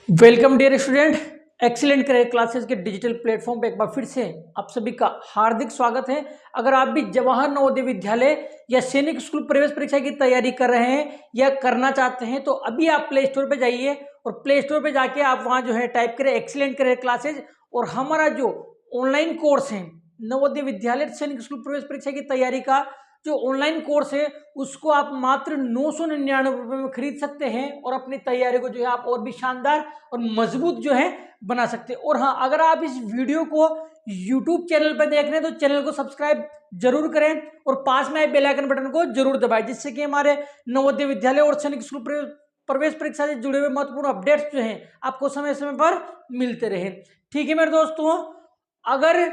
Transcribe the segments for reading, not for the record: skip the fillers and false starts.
Welcome dear student. Excellent career classes के digital platform पे एक बार फिर से आप सभी का हार्दिक स्वागत है। अगर आप भी जवाहर नवोदय विद्यालय या सैनिक स्कूल प्रवेश परीक्षा की तैयारी कर रहे हैं या करना चाहते हैं तो अभी आप प्ले स्टोर पे जाइए और प्ले स्टोर पे जाके आप वहाँ जो है टाइप करें एक्सीलेंट करियर क्लासेज और हमारा जो ऑनलाइन कोर्स है नवोदय विद्यालय सैनिक स्कूल प्रवेश परीक्षा की तैयारी का जो ऑनलाइन कोर्स है उसको आप मात्र 999 रुपये में खरीद सकते हैं और अपनी तैयारी को जो है आप और भी शानदार और मजबूत जो है बना सकते हैं। और हाँ, अगर आप इस वीडियो को YouTube चैनल पर देख रहे हैं तो चैनल को सब्सक्राइब जरूर करें और पास में आए बेल आइकन बटन को जरूर दबाएं, जिससे कि हमारे नवोदय विद्यालय और सैनिक स्कूल प्रवेश परीक्षा से जुड़े हुए महत्वपूर्ण अपडेट्स जो हैं आपको समय समय पर मिलते रहे। ठीक है मेरे दोस्तों, अगर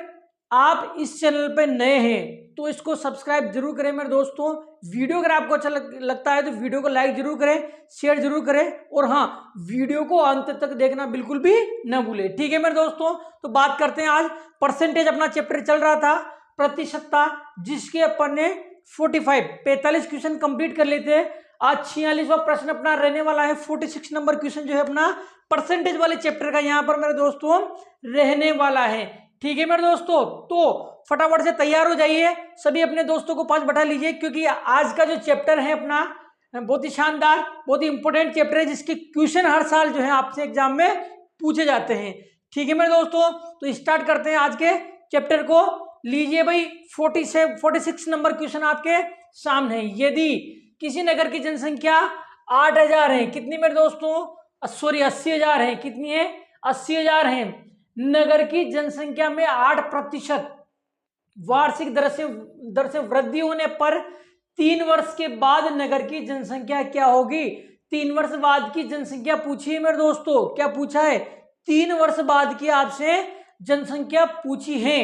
आप इस चैनल पर नए हैं तो इसको सब्सक्राइब जरूर करें मेरे दोस्तों। वीडियो अगर आपको अच्छा लगता है तो वीडियो को लाइक जरूर करें, शेयर जरूर करें और हाँ, वीडियो को अंत तक देखना बिल्कुल भी ना भूलें। ठीक है मेरे दोस्तों, तो बात करते हैं आज परसेंटेज। अपना चैप्टर चल रहा था प्रतिशतता, जिसके अपन ने 45 क्वेश्चन कंप्लीट कर लेते हैं। आज 46वां प्रश्न अपना रहने वाला है। 46 नंबर क्वेश्चन जो है अपना परसेंटेज वाले चैप्टर का यहाँ पर मेरे दोस्तों रहने वाला है। ठीक है मेरे दोस्तों, तो फटाफट से तैयार हो जाइए, सभी अपने दोस्तों को पास बैठा लीजिए, क्योंकि आज का जो चैप्टर है अपना बहुत ही शानदार, बहुत ही इंपॉर्टेंट चैप्टर है, जिसके क्वेश्चन हर साल जो है आपसे एग्जाम में पूछे जाते हैं। ठीक है मेरे दोस्तों, तो स्टार्ट करते हैं आज के चैप्टर को। लीजिए भाई, 46 नंबर क्वेश्चन आपके सामने है। यदि किसी नगर की जनसंख्या 8,000 है, कितनी मेरे दोस्तों, सॉरी 80,000 है, कितनी है, 80,000 है। नगर की जनसंख्या में 8% वार्षिक दर से वृद्धि होने पर 3 वर्ष के बाद नगर की जनसंख्या क्या होगी। 3 वर्ष बाद की जनसंख्या पूछी है मेरे दोस्तों, क्या पूछा है, 3 वर्ष बाद की आपसे जनसंख्या पूछी है।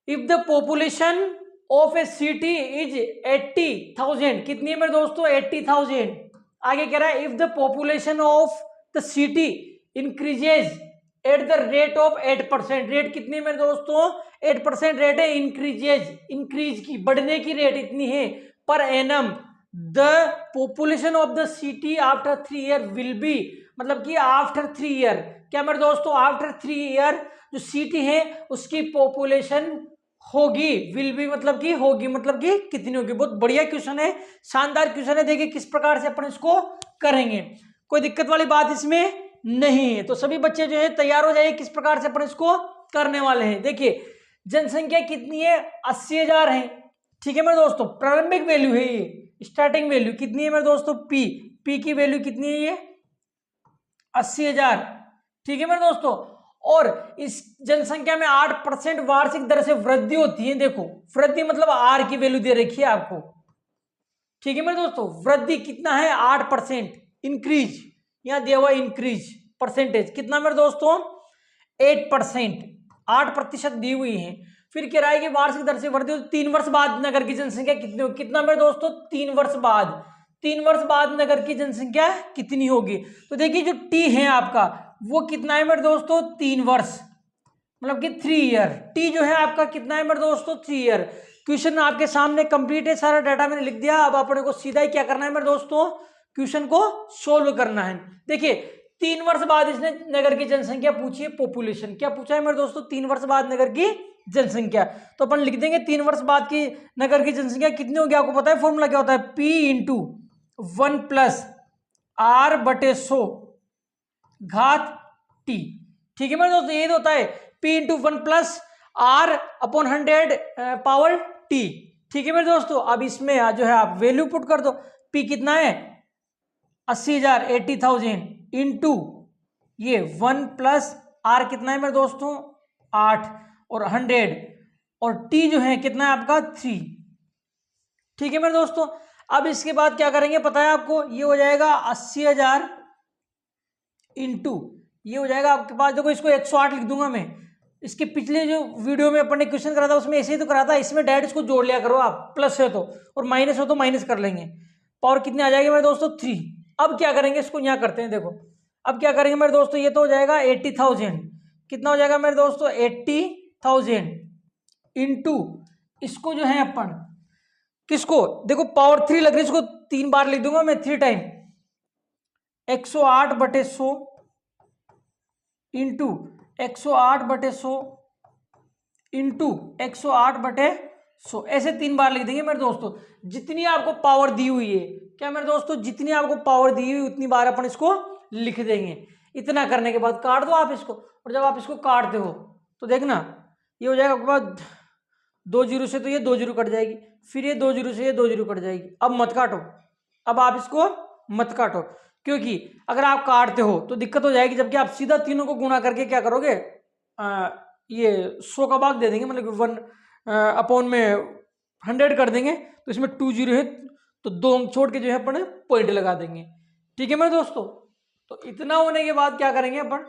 If the population of A city is 80,000, कितनी है मेरे दोस्तों, 80,000। आगे कह रहा है if the population of the city increases at the rate of 8%, rate कितनी है मेरे दोस्तों, 8% रेट है इंक्रीज की, बढ़ने की रेट इतनी है per annum. The population of the city after 3 year will be, मतलब कि आफ्टर 3 ईयर, क्या मेरे दोस्तों, आफ्टर 3 ईयर जो सिटी है उसकी पॉपुलेशन होगी, विल बी मतलब कि होगी, मतलब कि कितनी होगी। बहुत बढ़िया क्वेश्चन है, शानदार क्वेश्चन है। देखिए किस प्रकार से अपन इसको करेंगे, कोई दिक्कत वाली बात इसमें नहीं है। तो सभी बच्चे जो है तैयार हो जाइए, किस प्रकार से अपन इसको करने वाले हैं। देखिए जनसंख्या कितनी है, 80,000 है। ठीक है मेरे दोस्तों, प्रारंभिक वैल्यू है ये, स्टार्टिंग वैल्यू कितनी है मेरे दोस्तों, पी की वैल्यू कितनी है ये 80,000। ठीक है मेरे दोस्तों, और इस जनसंख्या में 8% वार्षिक दर से वृद्धि होती है। देखो वृद्धि मतलब आर की वैल्यू दे रखी है आपको। ठीक है मेरे दोस्तों, वृद्धि कितना है, 8%। इंक्रीज यहां दिया हुआ इंक्रीज परसेंटेज कितना मेरे दोस्तों, 8%, 8% दी हुई है। फिर कह रहा है कि वार्षिक दर से वृद्धि 3 वर्ष बाद नगर की जनसंख्या कितनी होगी, कितना मेरे दोस्तों, 3 वर्ष बाद। 3 वर्ष बाद नगर की जनसंख्या कितनी होगी। तो देखिए जो टी है आपका वो कितना है मेरे दोस्तों, 3 वर्ष, मतलब कि 3 ईयर। टी जो है आपका कितना है मेरे दोस्तों, 3 ईयर। क्वेश्चन आपके सामने कंप्लीट है, सारा डाटा मैंने लिख दिया। अब अपने को सीधा ही क्या करना है मेरे दोस्तों, क्वेश्चन को सोल्व करना है। देखिए 3 वर्ष बाद इसने नगर की जनसंख्या पूछी है, पॉपुलेशन क्या पूछा है मेरे दोस्तों, 3 वर्ष बाद नगर की जनसंख्या। तो अपन लिख देंगे 3 वर्ष बाद की नगर की जनसंख्या कितनी होगी। आपको पता है फॉर्मूला क्या होता है, P इंटू 1 प्लस R बटे 100 घात T। ठीक है मेरे दोस्तों, ये होता है P into 1 plus R upon 100 power T। ठीक है मेरे दोस्तों, अब इसमें जो है आप वैल्यू पुट कर दो। P कितना है 80,000, 80,000 इंटू ये 1 प्लस R कितना है मेरे दोस्तों 8 और 100 और T जो है कितना है आपका 3। ठीक है मेरे दोस्तों, अब इसके बाद क्या करेंगे पता है आपको, ये हो जाएगा 80,000 इंटू ये हो जाएगा आपके पास, देखो इसको 108 लिख दूंगा मैं। इसके पिछले जो वीडियो में अपन ने क्वेश्चन करा था उसमें ऐसे ही तो करा था, इसमें डायरेक्ट इसको जोड़ लिया करो आप, प्लस है तो, और माइनस हो तो माइनस कर लेंगे। पावर कितनी आ जाएगी मेरे दोस्तों 3। अब क्या करेंगे, इसको यहाँ करते हैं। देखो अब क्या करेंगे मेरे दोस्तों, ये तो हो जाएगा 80,000, कितना हो जाएगा मेरे दोस्तों 80,000 इंटू इसको जो है अपन किसको, देखो पावर 3 लग रही है, इसको 3 बार लिख दूंगा मैं, 3 टाइम 108 बटे 100 इंटू 108/100 इंटू 108/100, ऐसे 3 बार लिख देंगे मेरे दोस्तों। जितनी आपको पावर दी हुई है, क्या मेरे दोस्तों, जितनी आपको पावर दी हुई उतनी बार अपन इसको लिख देंगे। इतना करने के बाद काट दो आप इसको, और जब आप इसको काटते हो तो देखना ये हो जाएगा आपके पास 2 जीरो से, तो ये 2 जीरो कट जाएगी, फिर ये 2 जीरो से ये 2 जीरो कट जाएगी। अब मत काटो, अब आप इसको मत काटो, क्योंकि अगर आप काटते हो तो दिक्कत हो जाएगी, जबकि आप सीधा तीनों को गुणा करके क्या करोगे, ये 100 का भाग दे देंगे, मतलब 1 में 100 कर देंगे, तो इसमें 2 जीरो है तो 2 अंक छोड़ के जो है अपन पॉइंट लगा देंगे। ठीक है मेरे दोस्तों, तो इतना होने के बाद क्या करेंगे अपन,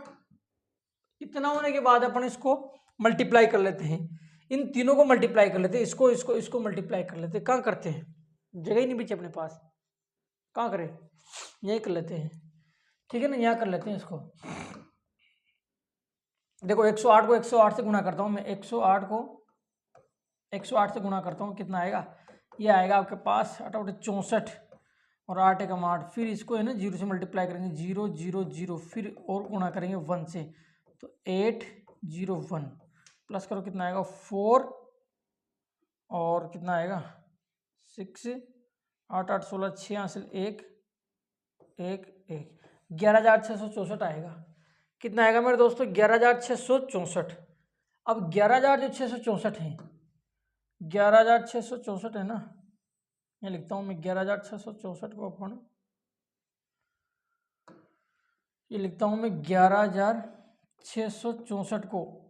इतना होने के बाद अपन इसको मल्टीप्लाई कर लेते हैं, इन तीनों को मल्टीप्लाई कर लेते हैं, इसको इसको इसको मल्टीप्लाई कर लेते हैं। कहाँ करते हैं, जगह ही नहीं बची अपने पास, कहाँ करें, यही कर लेते हैं। ठीक है ना, यहाँ कर लेते हैं इसको। देखो 108 को 108 से गुणा करता हूँ मैं, 108 को 108 से गुणा करता हूँ, कितना आएगा, ये आएगा आपके पास 8 × 64 और 8 × 8, फिर इसको है ना 0 से मल्टीप्लाई करेंगे, 0 0 0, फिर और गुणा करेंगे 1 से, तो 801 प्लस करो कितना आएगा 4 और कितना आएगा 6, 8 8 16 6 हासिल 1 1 1, 11,664 आएगा। कितना आएगा मेरे दोस्तों, 11,664। अब 11,664 है, 11,664 है ना, ये लिखता हूँ मैं 11,664 को अपन, ये लिखता हूँ मैं 11,664 को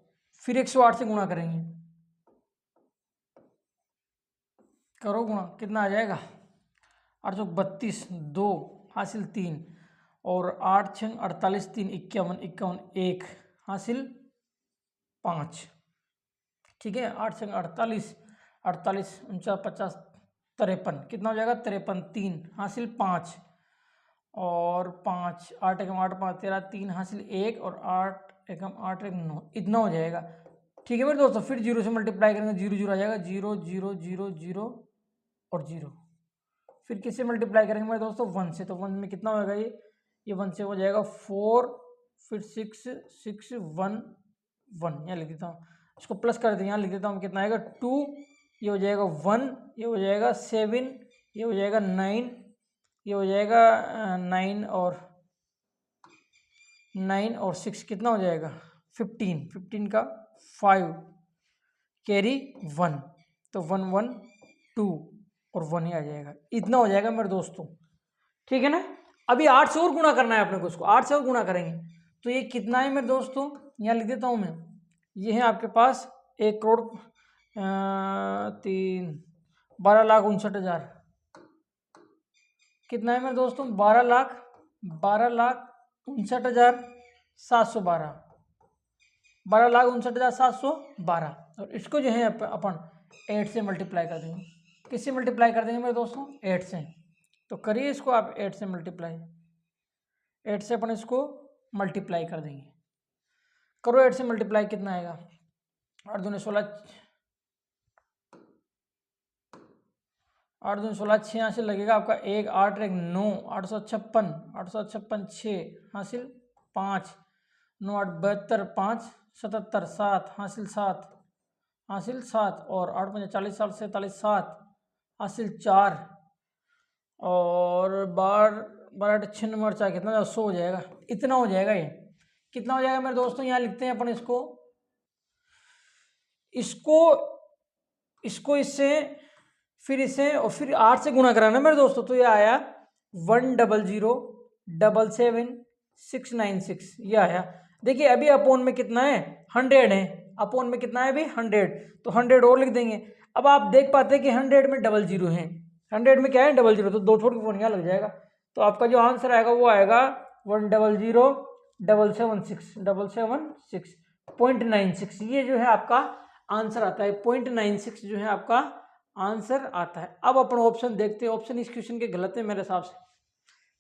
फिर 108 से गुणा करेंगे, करो गुणा, कितना आ जाएगा 832, 2 हासिल 3 और 8 6 48, 3 51 51, 1 हासिल 5। ठीक है, 8 6 48, 48 49 50 53, कितना हो जाएगा 53, 3 हासिल 5 और 5 8 × 8 5 13, 3 हासिल 1 और 8 × 8 1 9, इतना हो जाएगा। ठीक है मेरे दोस्तों, फिर 0 से मल्टीप्लाई करेंगे, 0 0 आ जाएगा, 0 0 0 0 और 0, फिर किससे मल्टीप्लाई करेंगे मेरे दोस्तों, 1 से, तो 1 में कितना होगा, ये 1 से हो जाएगा 4, फिर 6 6 1 1, यहाँ लिख देता हूँ, इसको प्लस कर देते हैं, यहाँ लिख देता हूँ कितना आएगा 2, ये हो जाएगा 1, ये हो जाएगा 7, ये हो जाएगा 9, ये हो जाएगा 9 और 6 कितना हो जाएगा 15, 15 का 5 कैरी 1, तो 1 1 2 और 1 ही आ जाएगा, इतना हो जाएगा मेरे दोस्तों। ठीक है ना, अभी 8 से और गुणा करना है अपने को, इसको 8 से और गुणा करेंगे, तो ये कितना है मेरे दोस्तों, यहाँ लिख देता हूँ मैं, ये है आपके पास 12,59,000, कितना है मेरे दोस्तों 12,59,712, 12,59,712, और इसको जो है अपन 8 से मल्टीप्लाई कर देंगे। किससे मल्टीप्लाई कर देंगे मेरे दोस्तों, 8 से, तो करिए इसको आप 8 से मल्टीप्लाई, 8 से अपन इसको मल्टीप्लाई कर देंगे, करो 8 से मल्टीप्लाई, कितना आएगा 8 दूनी 16, 8 दूनी 16, 6 हासिल लगेगा आपका 1 8 1 9, 856 856 6 हासिल 5, 9 8 72 5 77 7 हासिल 7 हासिल 7 और 8 5 40 7 47 7 हासिल 4 और 12 6 नंबर चाहे कितना 100 हो जाएगा, इतना हो जाएगा। ये कितना हो जाएगा मेरे दोस्तों, यहाँ लिखते हैं अपन इसको, इसको इससे, फिर इसे और फिर 8 से गुणा कराना मेरे दोस्तों, तो ये आया 100,77696, ये आया। देखिए अभी अपोन में कितना है 100 है, अपोन में कितना है अभी 100, तो 100 और लिख देंगे। अब आप देख पाते हैं कि 100 में 00 है, 100 में क्या है 00, तो 2 छोड़ के फोन यहाँ लग जाएगा, तो आपका जो आंसर आएगा वो आएगा 100,776.96, ये जो है आपका आंसर आता है, 0.96 जो है आपका आंसर आता है। अब अपन ऑप्शन देखते हैं, ऑप्शन इस क्वेश्चन के गलत है मेरे हिसाब से।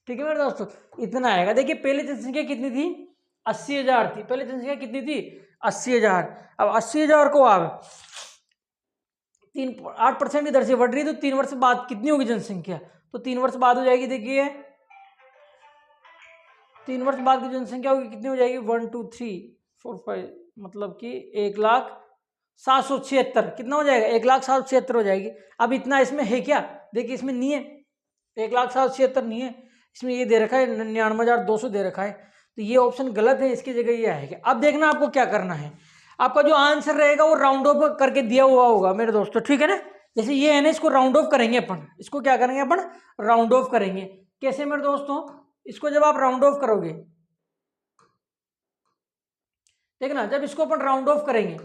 ठीक है मेरे दोस्तों, इतना आएगा। देखिए पहले जनसंख्या कितनी थी 80,000 थी, पहले जनसंख्या कितनी थी 80,000। अब 80,000 को आप 8% इधर से बढ़ रही है, तो 3 वर्ष बाद कितनी होगी जनसंख्या, तो 3 वर्ष बाद हो जाएगी, देखिए 3 वर्ष बाद की जनसंख्या होगी कितनी हो जाएगी 1 2 3 4 5, मतलब कि 1,07,76 कितना हो जाएगा 1,07,76 हो जाएगी। अब इतना इसमें है क्या, देखिए इसमें नहीं है, 1,07,76 नहीं है, इसमें ये दे रखा है 99,200 दे रखा है, तो ये ऑप्शन गलत है, इसकी जगह ये आएगा। अब देखना आपको क्या करना है, आपका जो आंसर रहेगा वो राउंड ऑफ करके दिया हुआ होगा मेरे दोस्तों, ठीक है ना। जैसे ये है ना, इसको राउंड ऑफ करेंगे अपन, इसको क्या करेंगे अपन, राउंड ऑफ करेंगे। कैसे मेरे दोस्तों, इसको जब आप राउंड ऑफ करोगे, देखना जब इसको अपन राउंड ऑफ करेंगे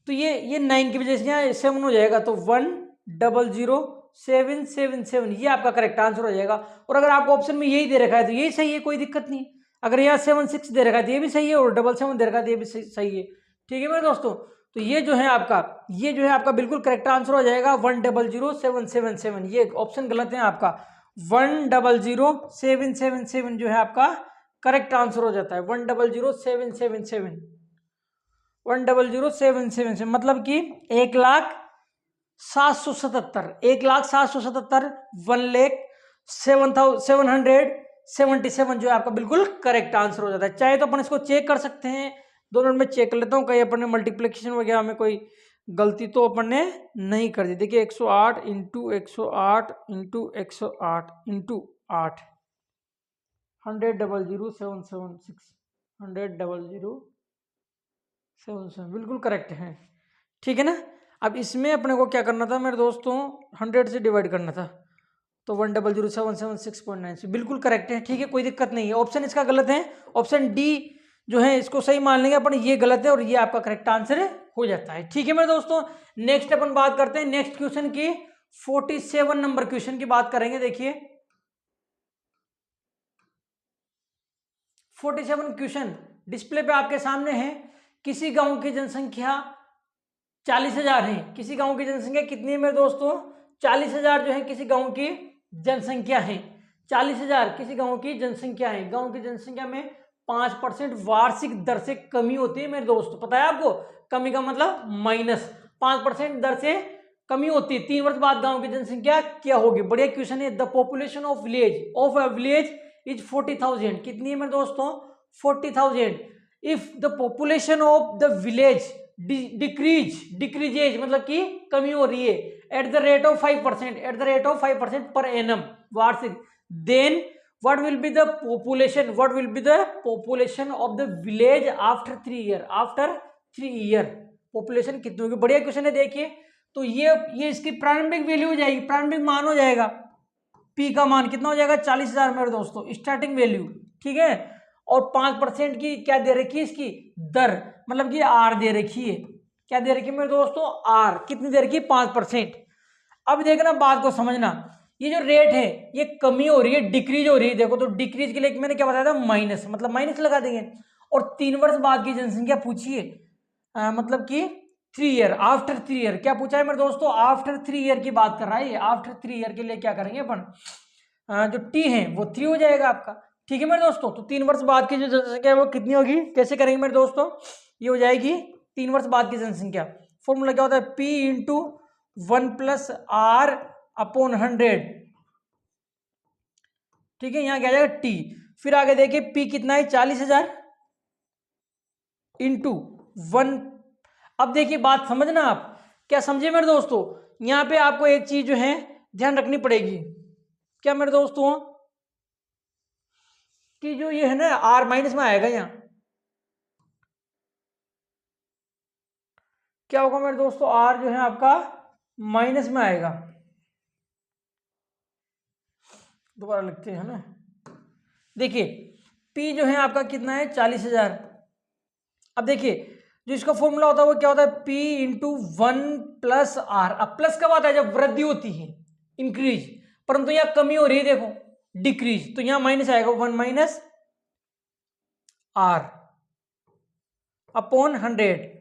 तो ये 9 की वजह से यहाँ 7 हो जाएगा, तो 1,00,777 ये आपका करेक्ट आंसर हो जाएगा। और अगर आपको ऑप्शन में यही दे रखा है तो यही सही है, कोई दिक्कत नहीं। अगर यहाँ 7 6 दे रखा है तो ये भी सही है, और 7 दे रखा है तो ये भी सही है, ठीक है मेरे दोस्तों। तो ये जो है आपका बिल्कुल करेक्ट आंसर हो जाएगा 1,00,777, ये ऑप्शन गलत है आपका, 1,00,777 जो है आपका करेक्ट आंसर हो जाता है, 1,00,777 1,00,777 मतलब कि 1,07,77 1,07,777 जो है आपका बिल्कुल करेक्ट आंसर हो जाता है। चाहे तो अपन इसको चेक कर सकते हैं, 2 मिनट में चेक कर लेता हूँ, कहीं अपन ने मल्टीप्लिकेशन वगैरह में कोई गलती तो अपन ने नहीं कर दी। देखिए 108 इंटू 108 इंटू 108 इंटू 8 100,00776 100,077 बिल्कुल करेक्ट है, ठीक है ना। अब इसमें अपने को क्या करना था मेरे दोस्तों, 100 से डिवाइड करना था, तो 1,00,776.96 बिल्कुल करेक्ट है, ठीक है, कोई दिक्कत नहीं है। ऑप्शन इसका गलत है, ऑप्शन डी जो है इसको सही मान लेंगे अपन, ये गलत है और ये आपका करेक्ट आंसर हो जाता है, ठीक है मेरे दोस्तों। नेक्स्ट अपन बात करते हैं नेक्स्ट क्वेश्चन की, 47 नंबर क्वेश्चन की बात करेंगे। देखिए 47 क्वेश्चन डिस्प्ले पे आपके सामने है। किसी गांव की जनसंख्या 40,000 है, किसी गांव की जनसंख्या कितनी है मेरे दोस्तों, 40,000 जो है किसी गांव की जनसंख्या है, 40,000 किसी गांव की जनसंख्या है। गांव की जनसंख्या में 5% वार्षिक दर से कमी होती है मेरे दोस्तों, पता है आपको, कमी का मतलब माइनस, 5% दर से कमी होती है। 3 वर्ष बाद गांव की जनसंख्या क्या होगी, बढ़िया क्वेश्चन है। The population of village is 40,000, कितनी है मेरे दोस्तों, 40,000। If the population of the village decreases मतलब कि कमी हो रही है, at the rate of 5% per annum वार्षिक, then what will be the population of the village after 3 year population कितनी होगी, बढ़िया क्वेश्चन है। देखिए तो ये इसकी प्रारंभिक वैल्यू हो जाएगी, प्रारंभिक मान हो जाएगा, पी का मान कितना हो जाएगा 40,000 मेरे दोस्तों, स्टार्टिंग वैल्यू, ठीक है। और 5% की क्या दे रखी है इसकी दर, मतलब कि आर दे रखी है, क्या दे रखी है मेरे दोस्तों, आर कितनी दे रखी है 5%। अब देखना बात को समझना, ये जो रेट है ये कमी हो रही है, डिक्रीज हो रही है, देखो तो डिक्रीज के लिए मैंने क्या बताया था, माइनस, मतलब माइनस लगा देंगे। और 3 वर्ष बाद की जनसंख्या पूछिए, मतलब कि 3 ईयर, आफ्टर 3 ईयर क्या पूछा है मेरे दोस्तों, आफ्टर 3 ईयर की बात कर रहा है ये। आफ्टर 3 ईयर के लिए क्या करेंगे अपन, जो टी है वो 3 हो जाएगा आपका, ठीक है मेरे दोस्तों। तो 3 वर्ष बाद की जो जनसंख्या है वो कितनी होगी, कैसे करेंगे मेरे दोस्तों, ये हो जाएगी 3 वर्ष बाद की जनसंख्या। फॉर्मूला क्या होता है, P इंटू 1+R/100, ठीक है, यहां क्या जाएगा T। फिर आगे देखिए P कितना है 40,000 इंटू 1। अब देखिए बात समझना, आप क्या समझे मेरे दोस्तों, यहां पे आपको एक चीज जो है ध्यान रखनी पड़ेगी, क्या मेरे दोस्तों, कि जो ये है ना R माइनस में आएगा, यहां क्या होगा मेरे दोस्तों, R जो है आपका माइनस में आएगा। दोबारा लिखते हैं ना, देखिए P जो है आपका कितना है 40,000। अब देखिए जो इसका फॉर्मूला होता है वो क्या होता है, P इंटू 1+R। अब प्लस कब आता है, जब वृद्धि होती है, इंक्रीज, परंतु यहां कमी हो रही है, देखो डिक्रीज, तो यहां माइनस आएगा 1-R/100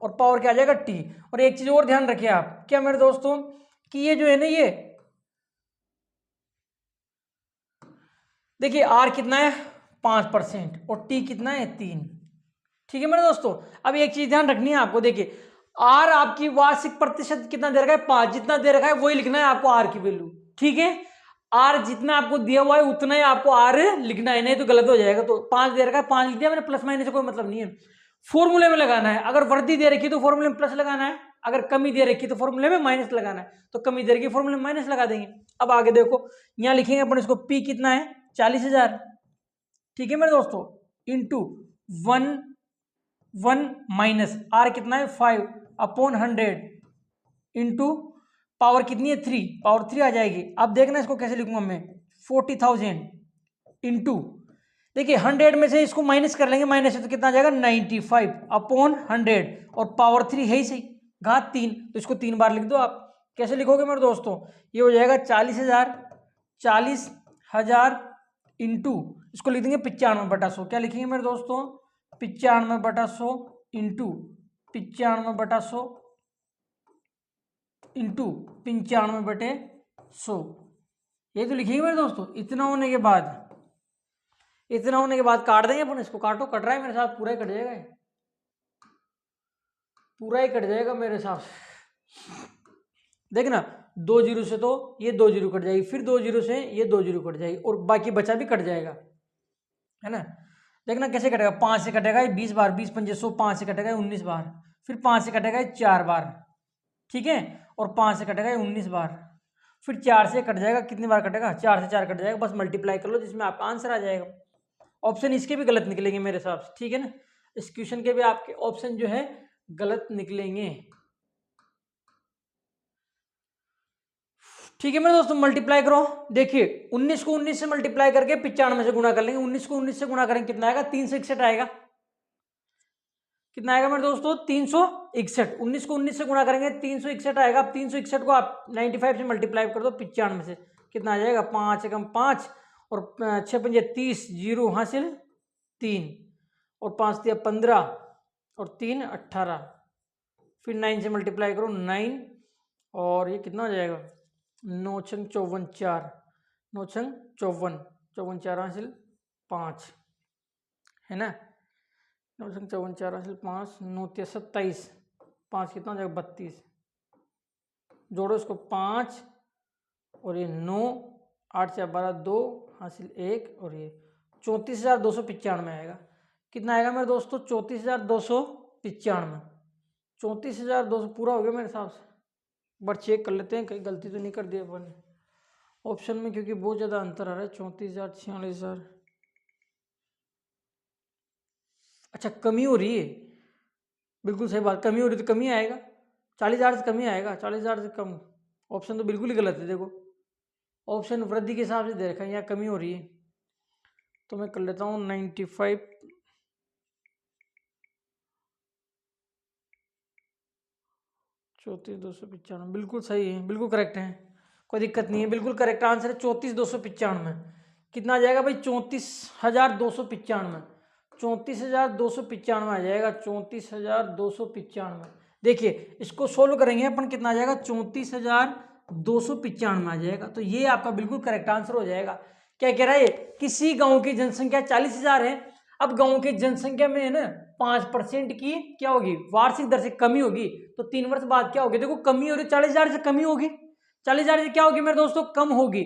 और पावर क्या आ जाएगा T। और एक चीज और ध्यान रखिए आप, क्या मेरे दोस्तों, कि ये जो है ना, ये देखिए R कितना है 5% और T कितना है 3, ठीक है मेरे दोस्तों। अब एक चीज ध्यान रखनी है आपको, देखिए R आपकी वार्षिक प्रतिशत कितना दे रखा है 5, जितना दे रखा है वही लिखना है आपको R की वैल्यू, ठीक है। आर जितना आपको दिया हुआ है उतना ही आपको आर लिखना है, नहीं तो गलत हो जाएगा। तो 5 दे रखा है, 5 लिख दिया मैंने, प्लस माइनस से कोई मतलब नहीं है। फॉर्मूले में लगाना है, अगर वर्दी दे रखी तो फॉर्मूले में प्लस लगाना है, अगर कमी दे रखी तो फॉर्मूले में माइनस लगाना है। तो कमी दे रखी फॉर्मूले में माइनस लगा देंगे। अब आगे देखो, यहाँ लिखेंगे अपन इसको, पी कितना है 40,000, ठीक है मेरे दोस्तों, इंटू 1 माइनस आर कितना है 5/100 इंटू पावर कितनी है 3, पावर 3 आ जाएगी। अब देखना इसको कैसे लिखूंगा मैं, 40,000 इंटू, देखिए 100 में से इसको माइनस कर लेंगे, माइनस से तो कितना आ जाएगा 95/100 और पावर 3 है ही सही, घात 3, तो इसको 3 बार लिख दो आप। कैसे लिखोगे मेरे दोस्तों, ये हो जाएगा 40,000 इंटू, इसको लिख देंगे 95/100, क्या लिखेंगे मेरे दोस्तों 95/100 इंटू 95/100 इंटू 95/100, ये तो लिखेंगे मेरे दोस्तों। इतना होने के बाद काट देंगे अपन इसको, काटो, कट रहा है मेरे साथ, पूरा ही कट जाएगा, पूरा ही कट जाएगा मेरे साथ। देखना 2 जीरो से तो ये 2 जीरो कट जाएगी, फिर 2 जीरो से ये 2 जीरो कट जाएगी और बाकी बचा भी कट जाएगा, है ना। देखना कैसे कटेगा, 5 से कटेगा 20 बार, 20 पंजे 100, 5 से कटेगा 19 बार, फिर 5 से कटेगा 4 बार, ठीक है, और 5 से कटेगा 19 बार, फिर 4 से कट जाएगा, कितनी बार कटेगा 4 से 4 कट जाएगा, बस मल्टीप्लाई कर लो जिसमें आपका आंसर आ जाएगा। ऑप्शन इसके भी गलत निकलेंगे मेरे हिसाब से, ठीक है ना, इस क्वेश्चन के भी आपके ऑप्शन जो है गलत निकलेंगे, ठीक है मेरे दोस्तों। मल्टीप्लाई करो, देखिए 19 को 19 से मल्टीप्लाई करके 95 से गुणा कर लेंगे, 19 को 19 से गुणा करेंगे कितना आएगा 361 आएगा, कितना आएगा मेरे दोस्तों 361, 19 को 19 से गुणा करेंगे 361 आएगा। अब 361 को आप 95 से मल्टीप्लाई कर दो 95 से, कितना आ जाएगा 5 एकम 5 और 6 पंजे 30, जीरो हासिल 3 और 5 दिया 15 और 3 18, फिर 9 से मल्टीप्लाई करो 9 और ये कितना हो जाएगा 9 छंग 54 4, 9 छंग 54, 54 4 हासिल 5, है ना, 9 छंग 54 4 हासिल 5, 9 तिया 27, 5 कितना हो जाएगा 32, जोड़ो इसको 5 और ये 9, 8 से 12 2 हासिल 1 और ये 34,295 आएगा। कितना आएगा मेरे दोस्तों 34,295, 34,200 पूरा हो गया मेरे हिसाब से। एक बार चेक कर लेते हैं कहीं गलती तो नहीं कर दी अपन ने ऑप्शन में, क्योंकि बहुत ज़्यादा अंतर आ रहा है, 34,000 46,000, अच्छा कमी हो रही है, बिल्कुल सही बात, कमी हो रही तो कमी आएगा, 40,000 से कमी आएगा, 40,000 से कम, ऑप्शन तो बिल्कुल ही गलत है। देखो ऑप्शन वृद्धि के हिसाब से दे रखा है, यहाँ कमी हो रही है, तो मैं कर लेता हूँ 95 34,295, बिल्कुल सही है, बिल्कुल करेक्ट है, कोई दिक्कत नहीं है, बिल्कुल करेक्ट आंसर है 34,295। कितना आ जाएगा भाई 34,295, 34,295 आ जाएगा, 34,295। देखिए इसको सोल्व करेंगे अपन, कितना आ जाएगा 34,295 आ जाएगा, तो ये आपका बिल्कुल करेक्ट आंसर हो जाएगा। क्या कह रहा है, किसी गांव की जनसंख्या 40,000 है, अब गांव की जनसंख्या में है ना 5% की क्या होगी वार्षिक दर से कमी होगी, तो 3 वर्ष बाद क्या होगी, देखो कमी हो रही 40,000 से कमी होगी, 40,000 से क्या होगी मेरे दोस्तों कम होगी,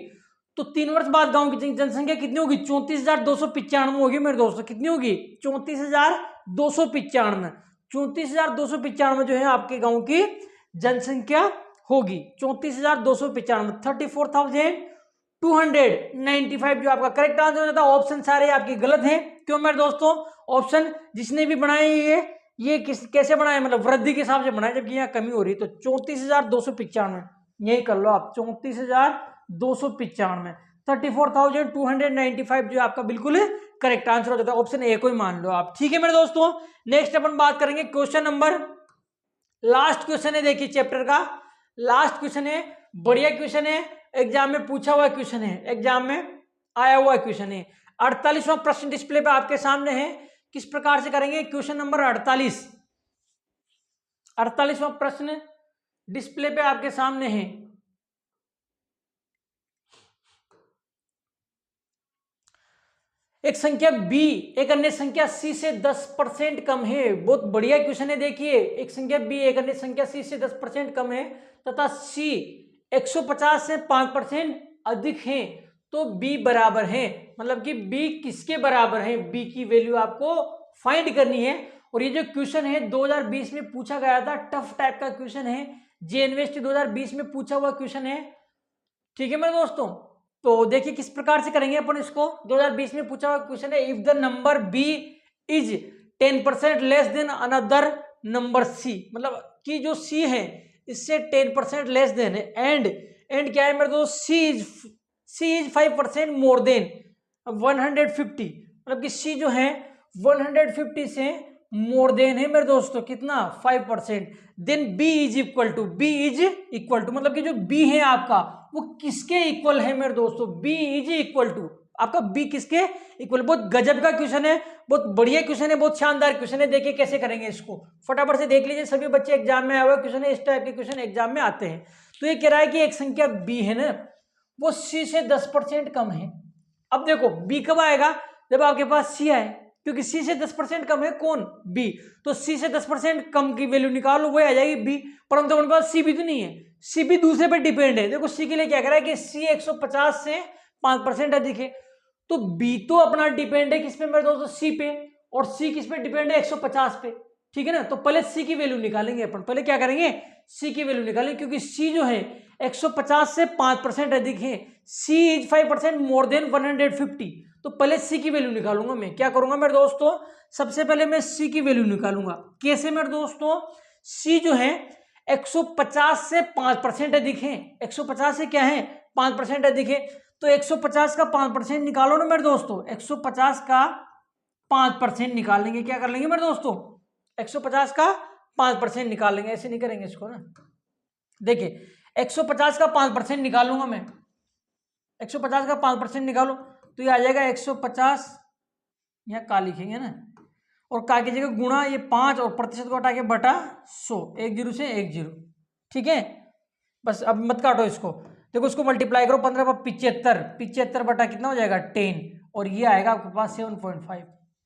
तो 3 वर्ष बाद गांव की जनसंख्या कितनी होगी 34,295 होगी मेरे दोस्तों, कितनी होगी 34,295, 34,295 जो है आपके गांव की जनसंख्या होगी, 34,295, 34,295 जो आपका करेक्ट आंसर हो जाता है। ऑप्शन सारे आपके गलत हैं, क्यों मेरे दोस्तों, ऑप्शन जिसने भी बनाए ये कैसे बनाए, मतलब वृद्धि के हिसाब से बनाए, जबकि यहाँ कमी हो रही है, तो 34,295 यही कर लो आप, 34,295, 34,295 जो आपका बिल्कुल करेक्ट आंसर हो जाता है, ऑप्शन ए को ही मान लो आप, ठीक है मेरे दोस्तों। नेक्स्ट अपन बात करेंगे क्वेश्चन नंबर, लास्ट क्वेश्चन है, देखिए चैप्टर का लास्ट क्वेश्चन है, बढ़िया क्वेश्चन है, एग्जाम में पूछा हुआ क्वेश्चन है, एग्जाम में आया हुआ क्वेश्चन है। 48वां प्रश्न डिस्प्ले पे आपके सामने है, किस प्रकार से करेंगे, क्वेश्चन नंबर 48वां प्रश्न डिस्प्ले पे आपके सामने है। एक संख्या b एक अन्य संख्या c से 10% कम है, बहुत बढ़िया क्वेश्चन है। देखिए एक संख्या b एक अन्य संख्या c से 10% कम है तथा c 150 से 5% अधिक हैं तो बी बराबर है, मतलब कि बी किसके बराबर है, बी की वैल्यू आपको फाइंड करनी है। और ये जो क्वेश्चन है 2020 में पूछा गया था, टफ टाइप का क्वेश्चन है, जेएनवीएसटी 2020 में पूछा हुआ क्वेश्चन है। ठीक है मेरे दोस्तों, तो देखिए किस प्रकार से करेंगे अपन इसको। 2020 में पूछा हुआ क्वेश्चन है, if the number B is 10% less than another number C, मतलब कि जो सी है इससे 10% लेस देन है, एंड क्या है मेरे दोस्त, सी इज 5% मोर देन 150, मतलब कि सी जो है 150 से मोर देन है मेरे दोस्तों कितना, 5%, then B is equal to, मतलब कि जो बी है आपका वो किसके इक्वल है मेरे दोस्तों, बी इज इक्वल टू, आपका बी किसके इक्वल। बहुत गजब का क्वेश्चन है, बहुत बढ़िया क्वेश्चन है, बहुत शानदार क्वेश्चन है। देखिए कैसे करेंगे इसको, फटाफट से देख लीजिए, सभी बच्चे एग्जाम में आए हुए क्वेश्चन है, इस टाइप के क्वेश्चन एग्जाम में आते हैं। तो ये कह रहा है कि एक संख्या बी है ना, वो सी से 10% कम है। अब देखो बी कब आएगा, जब आपके पास सी आए, क्योंकि सी से 10% कम है कौन, बी, तो सी से 10% कम की वैल्यू निकालो, वो आ जाएगी बी, परंतु उनके पास सी भी तो नहीं है, सी भी दूसरे पे डिपेंड है। देखो सी के लिए क्या कह रहा है कि सी 150 से 5% अधिक है, तो बी तो अपना डिपेंड है किस पे मेरे दोस्तों, सी पे, और सी किस पे डिपेंड है, 150 पे। ठीक है ना, तो पहले सी की वैल्यू निकालेंगे अपन, पहले क्या करेंगे, सी की वैल्यू निकालेंगे, क्योंकि सी जो है 150 से 5% अधिक है, सी इज 5% मोर देन 150, तो पहले सी की वैल्यू निकालूंगा मैं। क्या करूंगा मेरे दोस्तों, सबसे पहले मैं सी की वैल्यू निकालूंगा। कैसे मेरे दोस्तों, सी जो है 150 से 5% अधिक है, 150 से क्या है 5% अधिक है, तो 150 का 5% निकालो ना मेरे दोस्तों, 150 का 5% निकाल लेंगे। क्या कर लेंगे मेरे दोस्तों, 150 का 5% निकाल लेंगे, ऐसे नहीं करेंगे इसको ना। देखिए 150 का 5% निकालूंगा मैं, 150 का 5% निकालो तो ये आ जाएगा 150, यहाँ का लिखेंगे ना, और का की जगह गुणा ये 5 और प्रतिशत को हटा के बटा 100, 1 जीरो से 1 जीरो। ठीक है, बस अब मत काटो इसको, देखो इसको मल्टीप्लाई करो, 15 पर 75, 75 बटा कितना हो जाएगा 10, और ये आएगा आपके पास 7.5,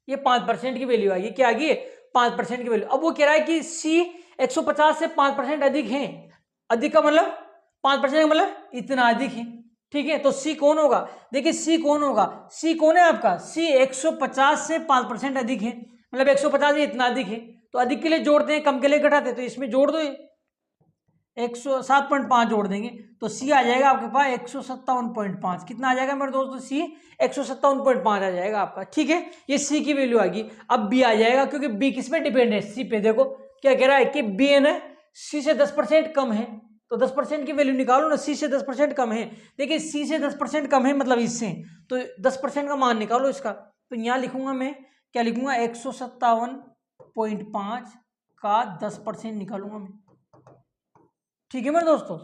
ये 5% की वैल्यू आएगी। क्या आएगी, 5% की वैल्यू। अब वो कह रहा है कि सी 150 से 5% अधिक है, अधिक का मतलब 5% का मतलब इतना अधिक है। ठीक है, तो सी कौन होगा, देखिए सी कौन होगा, सी कौन है आपका, सी 150 से 5% अधिक है, मतलब 150 में इतना अधिक है, तो अधिक के लिए जोड़ते हैं, कम के लिए घटाते हैं, तो इसमें जोड़ दो, 107.5 जोड़ देंगे तो सी आ जाएगा आपके पास 157.5। कितना आ जाएगा मेरे दोस्तों, सी 157.5 आ जाएगा आपका। ठीक है, ये सी की वैल्यू आ गई। अब बी आ जाएगा, क्योंकि बी किस पे डिपेंड है, सी पे। देखो क्या कह रहा है कि बी है ना, सी से 10% कम है, तो 10% की वैल्यू निकालो ना, सी से 10% कम है। देखिए सी से 10% कम है मतलब इससे, तो 10% का मान निकालो इसका, तो यहाँ लिखूंगा मैं, क्या लिखूंगा, 157.5 का 10% निकालूंगा मैं। ठीक है मेरे दोस्तों,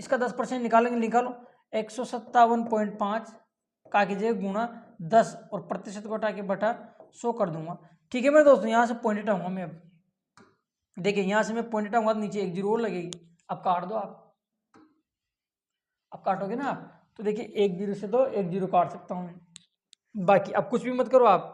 इसका 10% निकालेंगे, निकालो 157.5 का कीजिए गुणा 10 और प्रतिशत को हटा के बटा 100 कर दूंगा। ठीक है मेरे दोस्तों, यहाँ से पॉइंट हटाऊंगा मैं। अब देखिए यहाँ से मैं पॉइंट हटाऊंगा तो नीचे 1 जीरो और लगेगी। अब काट दो आप, अब काटोगे ना आप, तो देखिए 1 जीरो से तो 1 जीरो काट सकता हूँ, बाकी अब कुछ भी मत करो आप,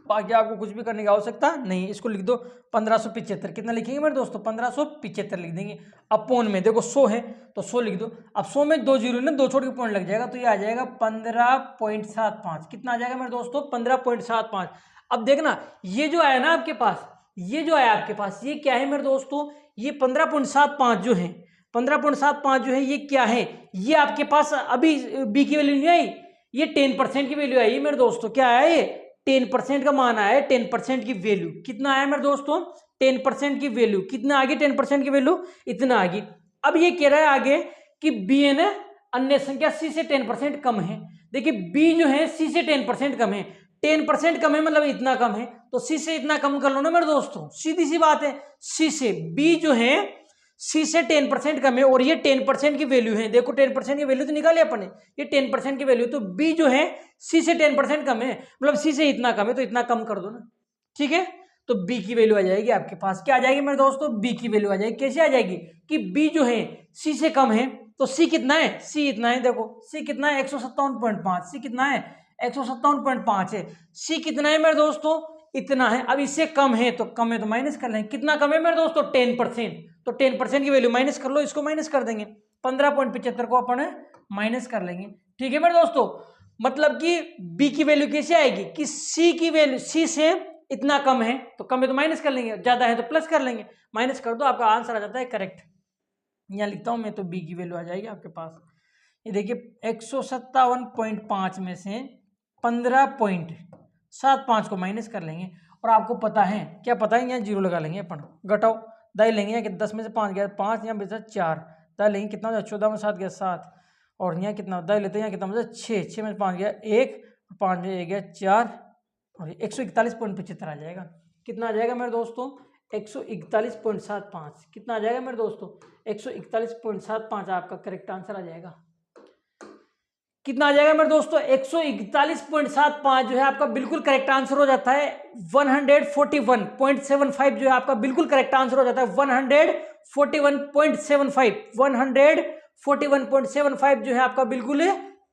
बाकी आपको कुछ भी करने की आवश्यकता नहीं। इसको लिख दो 1575, कितना लिखेंगे मेरे दोस्तों, 1575 लिख देंगे। अपोन में देखो 100 है तो 100 लिख दो, अब 100 में 2 जीरो ना, 2 छोड़ के पॉइंट लग जाएगा, तो ये आ जाएगा 15.75। कितना आ जाएगा मेरे दोस्तों, 15.75। अब देखना ये जो आया ना आपके पास, ये जो आया आपके पास, ये क्या है मेरे दोस्तों, ये 15.75 जो है, 15.75 जो है ये क्या है, ये आपके पास अभी बी की वैल्यू नहीं आई, ये 10% की वैल्यू आई मेरे दोस्तों। क्या आया, ये 10% का मान आया है, 10% की वैल्यू। कितना आया मेरे दोस्तों, 10% की वैल्यू। कितना आ गई 10% की वैल्यू, इतना आ गई। अब ये कह रहा है आगे कि बी है ना, अन्य संख्या सी से 10% कम है। देखिए बी जो है सी से 10% कम है, 10% कम है मतलब इतना कम है, तो सी से इतना कम कर लो ना मेरे दोस्तों, सीधी सी बात है। सी से बी जो है सी से 10% कम है, और ये 10% की वैल्यू है। देखो 10% की वैल्यू तो निकाली अपन ने, ये 10% की वैल्यू, तो बी जो है सी से 10% कम है, मतलब सी से इतना कम है, तो इतना कम कर दो ना। ठीक है, तो बी की वैल्यू आ जाएगी आपके पास, क्या आ जाएगी मेरे दोस्तों, बी की वैल्यू आ जाएगी। कैसे आ जाएगी कि बी जो है सी से कम है, तो सी कितना है, सी इतना है। देखो सी कितना है 157.5, सी कितना है 157.5 है। सी कितना है मेरे दोस्तों, इतना है। अब इससे कम है तो कम है तो माइनस कर लेंगे, कितना कम है मेरे दोस्तों 10%, तो 10% की वैल्यू माइनस कर लो, इसको माइनस कर देंगे, 15.75 को अपन माइनस कर लेंगे। ठीक है मेरे दोस्तों, मतलब कि बी की वैल्यू कैसे आएगी कि सी की वैल्यू, सी से इतना कम है तो कम है तो माइनस कर लेंगे, ज्यादा है तो प्लस कर लेंगे, माइनस कर दो आपका आंसर आ जाता है करेक्ट। यहाँ लिखता हूं मैं तो बी की वैल्यू आ जाएगी आपके पास। ये देखिए 157.5 में से 15.75 को माइनस कर लेंगे और आपको पता है क्या, पता है यहाँ जीरो लगा लेंगे अपन, घटाओ दाई लेंगे कि 10 में से 5 गया 5, यहाँ बचा 4, दाई लेंगे कितना हो जाए 14 में 7 गया 7, और यहाँ कितना दाई लेते हैं यहाँ कितना बचा 6, 6 में से 5 गया 1, 5 में 1 गया 4, और 141.75 आ जाएगा। कितना आ जाएगा मेरे दोस्तों 141.75, कितना आ जाएगा मेरे दोस्तों 141.75 आपका करेक्ट आंसर आ जाएगा। कितना आ जाएगा मेरे दोस्तों 141.75 जो है आपका बिल्कुल करेक्ट आंसर हो जाता है। 141.75 जो है आपका बिल्कुल करेक्ट आंसर हो जाता है। 141.75 जो है आपका बिल्कुल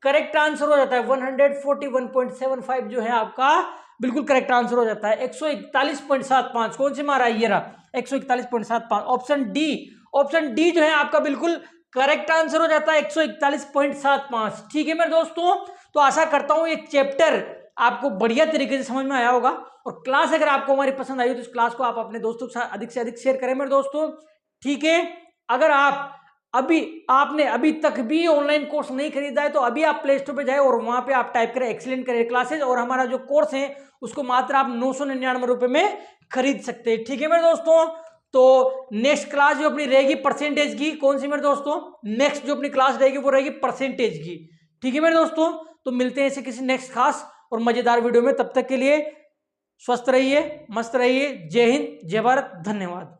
करेक्ट आंसर हो जाता है। 141.75 जो है आपका बिल्कुल करेक्ट आंसर हो जाता है। 141.75 कौन से मारा है, ये रहा 141.75, ऑप्शन डी, ऑप्शन डी जो है आपका बिल्कुल करेक्ट आंसर हो जाता है 141.75। ठीक है मेरे दोस्तों, तो आशा करता हूं ये चैप्टर आपको बढ़िया तरीके से समझ में आया होगा, और क्लास अगर आपको हमारी पसंद आई हो तो इस क्लास को आप अपने दोस्तों के साथ अधिक से अधिक शेयर करें मेरे दोस्तों। ठीक है, अगर आपने अभी तक भी ऑनलाइन कोर्स नहीं खरीदा है तो अभी आप प्ले स्टोर पे जाए और वहां पे आप टाइप करें एक्सीलेंट करियर क्लासेज, और हमारा जो कोर्स है उसको मात्र आप 999 रुपए में खरीद सकते हैं। ठीक है मेरे दोस्तों, तो नेक्स्ट क्लास जो अपनी रहेगी परसेंटेज की, कौन सी मेरे दोस्तों, नेक्स्ट जो अपनी क्लास रहेगी वो रहेगी परसेंटेज की। ठीक है मेरे दोस्तों, तो मिलते हैं ऐसे किसी नेक्स्ट खास और मजेदार वीडियो में, तब तक के लिए स्वस्थ रहिए, मस्त रहिए, जय हिंद, जय भारत, धन्यवाद।